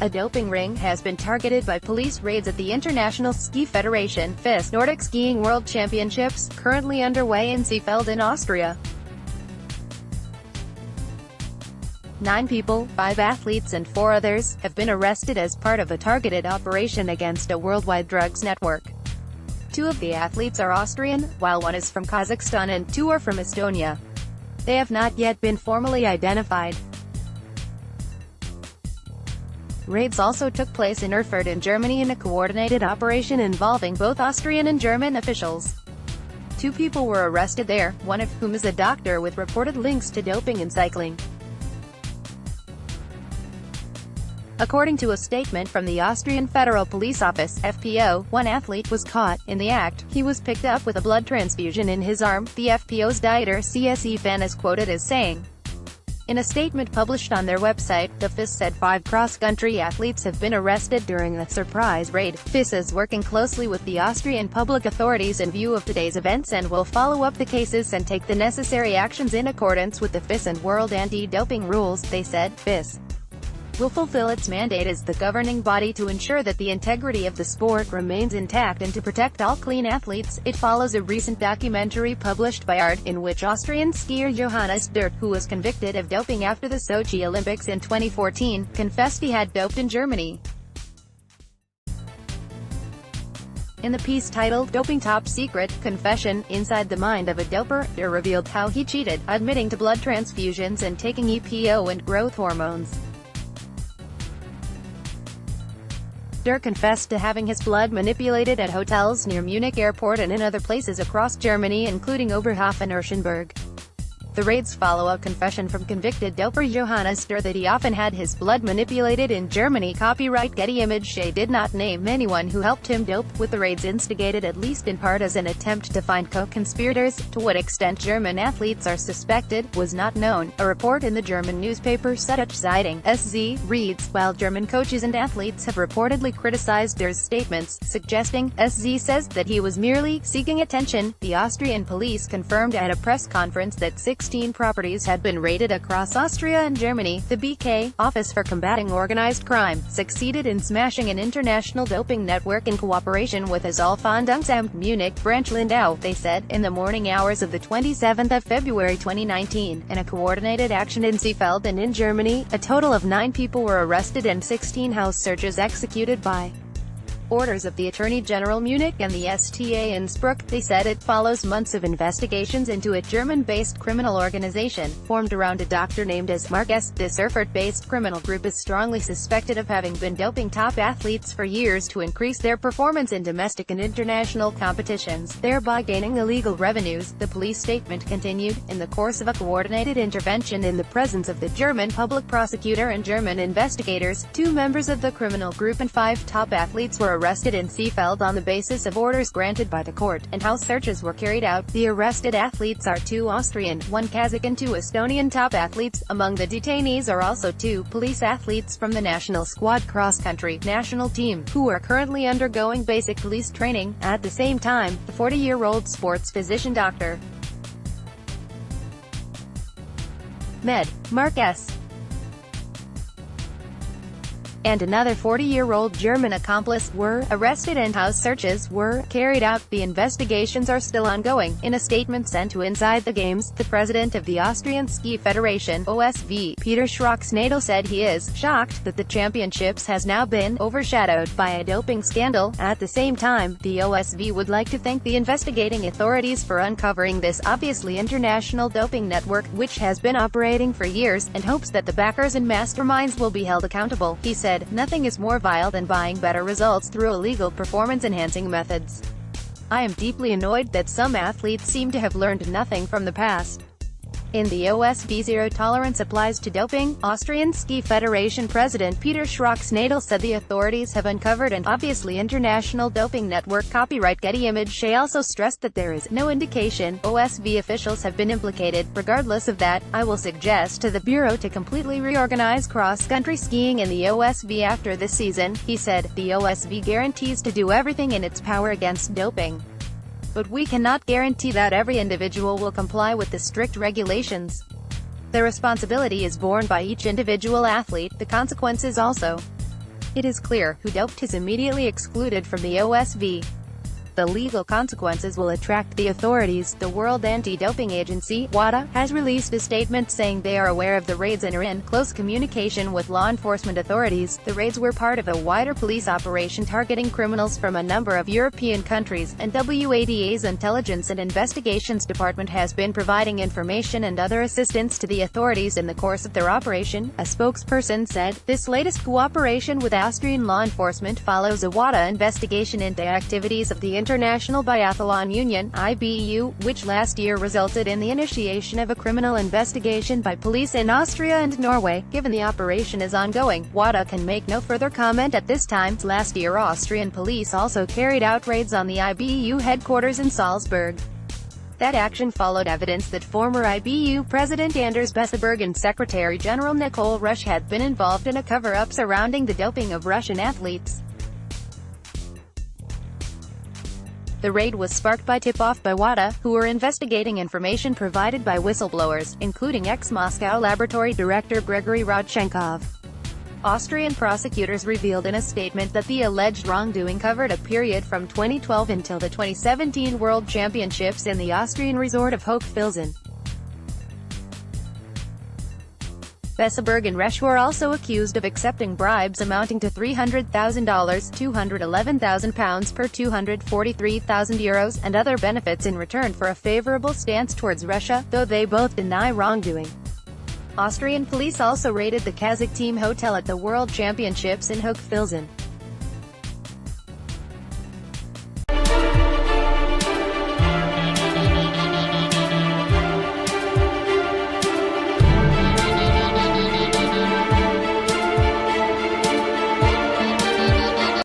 A doping ring has been targeted by police raids at the International Ski Federation (FIS) Nordic Skiing World Championships, currently underway in Seefeld in Austria. 9 people, 5 athletes and 4 others, have been arrested as part of a targeted operation against a worldwide drugs network. 2 of the athletes are Austrian, while 1 is from Kazakhstan and 2 are from Estonia. They have not yet been formally identified. Raids also took place in Erfurt in Germany in a coordinated operation involving both Austrian and German officials. 2 people were arrested there, one of whom is a doctor with reported links to doping in cycling. According to a statement from the Austrian Federal Police Office (FPO), 1 athlete was caught in the act. He was picked up with a blood transfusion in his arm, the FPO's dieter Seefeld is quoted as saying. In a statement published on their website, the FIS said 5 cross-country athletes have been arrested during a surprise raid. FIS is working closely with the Austrian public authorities in view of today's events and will follow up the cases and take the necessary actions in accordance with the FIS and World Anti-Doping rules, they said. FIS will fulfill its mandate as the governing body to ensure that the integrity of the sport remains intact and to protect all clean athletes. It follows a recent documentary published by ARD, in which Austrian skier Johannes Durt, who was convicted of doping after the Sochi Olympics in 2014, confessed he had doped in Germany. In the piece titled "Doping Top Secret: Confession Inside the Mind of a Doper," Durt revealed how he cheated, admitting to blood transfusions and taking EPO and growth hormones. Durt confessed to having his blood manipulated at hotels near Munich airport and in other places across Germany including Oberhof and Eschenberg. The raids follow a confession from convicted doper Johannes Durt that he often had his blood manipulated in Germany. Copyright Getty Image. Shea did not name anyone who helped him dope, with the raids instigated at least in part as an attempt to find co-conspirators. To what extent German athletes are suspected was not known. A report in the German newspaper Süddeutsche Zeitung (SZ) reads, while German coaches and athletes have reportedly criticized Durt's statements, suggesting, SZ says, that he was merely seeking attention, the Austrian police confirmed at a press conference that 16 properties had been raided across Austria and Germany. The BK, Office for Combating Organized Crime, succeeded in smashing an international doping network in cooperation with the Zollfahndungsamt Munich branch Lindau, they said, in the morning hours of the 27th of February 2019, in a coordinated action in Seefeld and in Germany. A total of 9 people were arrested and 16 house searches executed by orders of the Attorney General Munich and the STA Innsbruck. They said it follows months of investigations into a German-based criminal organization, formed around a doctor named as Mark S. This Erfurt-based criminal group is strongly suspected of having been doping top athletes for years to increase their performance in domestic and international competitions, thereby gaining illegal revenues. The police statement continued, in the course of a coordinated intervention in the presence of the German public prosecutor and German investigators, 2 members of the criminal group and 5 top athletes were arrested in Seefeld on the basis of orders granted by the court, and house searches were carried out. The arrested athletes are 2 Austrian, 1 Kazakh and 2 Estonian top athletes. Among the detainees are also 2 police athletes from the national squad cross-country national team, who are currently undergoing basic police training. At the same time, the 40-year-old sports physician Dr. Med. Mark S. and another 40-year-old German accomplice were arrested and house searches were carried out. The investigations are still ongoing. In a statement sent to Inside the Games, the president of the Austrian Ski Federation (OSV), Peter Schrocksnadel, said he is shocked that the championships has now been overshadowed by a doping scandal. At the same time, the OSV would like to thank the investigating authorities for uncovering this obviously international doping network, which has been operating for years, and hopes that the backers and masterminds will be held accountable. He said, "Nothing is more vile than buying better results through illegal performance-enhancing methods. I am deeply annoyed that some athletes seem to have learned nothing from the past." In the OSV, zero tolerance applies to doping. Austrian Ski Federation President Peter Schrocksnadel said the authorities have uncovered an obviously international doping network. Copyright Getty Image. Shea also stressed that there is no indication OSV officials have been implicated. Regardless of that, I will suggest to the Bureau to completely reorganize cross-country skiing in the OSV after this season, he said. The OSV guarantees to do everything in its power against doping, but we cannot guarantee that every individual will comply with the strict regulations. The responsibility is borne by each individual athlete, the consequences also. It is clear who doped is immediately excluded from the OSV. The legal consequences will attract the authorities. The World Anti-Doping Agency, WADA, has released a statement saying they are aware of the raids and are in close communication with law enforcement authorities. The raids were part of a wider police operation targeting criminals from a number of European countries, and WADA's Intelligence and Investigations Department has been providing information and other assistance to the authorities in the course of their operation, a spokesperson said. This latest cooperation with Austrian law enforcement follows a WADA investigation into activities of the International Biathlon Union (IBU), which last year resulted in the initiation of a criminal investigation by police in Austria and Norway. Given the operation is ongoing, WADA can make no further comment at this time. Last year, Austrian police also carried out raids on the IBU headquarters in Salzburg. That action followed evidence that former IBU President Anders Besseberg and Secretary General Nicole Rush had been involved in a cover-up surrounding the doping of Russian athletes. The raid was sparked by tip-off by WADA, who were investigating information provided by whistleblowers, including ex-Moscow laboratory director Gregory Rodchenkov. Austrian prosecutors revealed in a statement that the alleged wrongdoing covered a period from 2012 until the 2017 World Championships in the Austrian resort of Hochfilzen. Besseberg and Rush were also accused of accepting bribes amounting to $300,000, £211,000 per €243,000, and other benefits in return for a favorable stance towards Russia, though they both deny wrongdoing. Austrian police also raided the Kazakh team hotel at the World Championships in Hochfilzen.